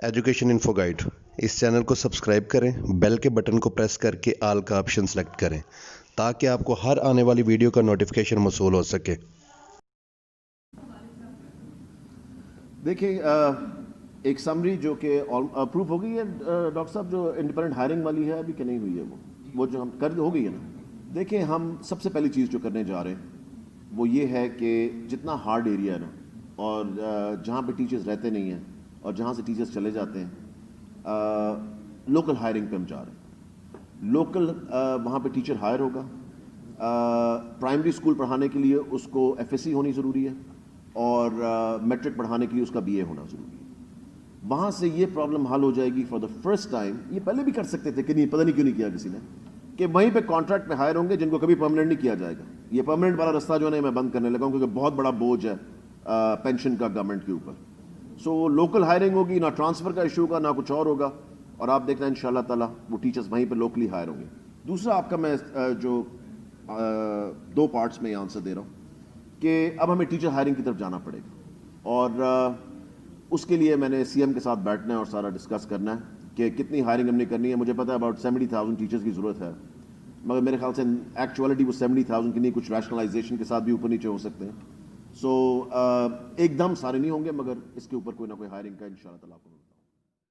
Education info guide اس channel کو subscribe کریں، بیل کے بٹن کو پریس کر کے آل کا آپشن سلیکٹ کریں تاکہ آپ کو ہر آنے والی ویڈیو کا نوٹیفیکیشن موصول ہو سکے۔ دیکھیں ایک سمری جو کہ اپروو ہو گئی ہے ڈاکٹر صاحب، جو انڈیپینڈنٹ ہائرنگ والی ہے ابھی کہ نہیں ہوئی ہے، وہ جو ہم کر ہو گئی ہے نا۔ دیکھیں ہم سب سے پہلی چیز جو کرنے جا رہے ہیں وہ یہ ہے کہ جتنا ہارڈ ایریا ہے نا، اور جہاں پہ ٹیچرز رہتے نہیں ہیں اور جہاں سے ٹیچرز چلے جاتے ہیں، لوکل ہائرنگ پہ ہم جا رہے ہیں۔ لوکل وہاں پہ ٹیچر ہائر ہوگا۔ پرائمری اسکول پڑھانے کے لیے اس کو ایف ایس سی ہونی ضروری ہے، اور میٹرک پڑھانے کے لیے اس کا بی اے ہونا ضروری ہے۔ وہاں سے یہ پرابلم حل ہو جائے گی فار دا فرسٹ ٹائم۔ یہ پہلے بھی کر سکتے تھے کہ نہیں، پتہ نہیں کیوں نہیں کیا کسی نے، کہ وہیں پہ کانٹریکٹ پہ ہائر ہوں گے جن کو کبھی پرماننٹ نہیں کیا جائے گا۔ یہ پرماننٹ والا رستہ جو ہے میں بند کرنے لگا ہوں، کیونکہ بہت بڑا بوجھ ہے پینشن کا گورنمنٹ کے اوپر۔ سو لوکل ہائرنگ ہوگی، نہ ٹرانسفر کا ایشو ہوگا نہ کچھ اور ہوگا، اور آپ دیکھنا ان شاء اللہ تعالیٰ وہ ٹیچرز وہیں پہ لوکلی ہائر ہوں گے۔ دوسرا آپ کا میں جو دو پارٹس میں آنسر دے رہا ہوں کہ اب ہمیں ٹیچر ہائرنگ کی طرف جانا پڑے گا، اور اس کے لیے میں نے سی ایم کے ساتھ بیٹھنا ہے اور سارا ڈسکس کرنا ہے کہ کتنی ہائرنگ ہم نے کرنی ہے۔ مجھے پتا ہے اباؤٹ 70,000 ٹیچرز کی ضرورت ہے، مگر میرے خیال سے ایکچوالٹی وہ 70,000 کی نہیں، کچھ ریشنلائزیشن کے ساتھ بھی اوپر نیچے ہو سکتے ہیں۔ سو ایک دم سارے نہیں ہوں گے، مگر اس کے اوپر کوئی نہ کوئی ہائرنگ کا انشاءاللہ تعالیٰ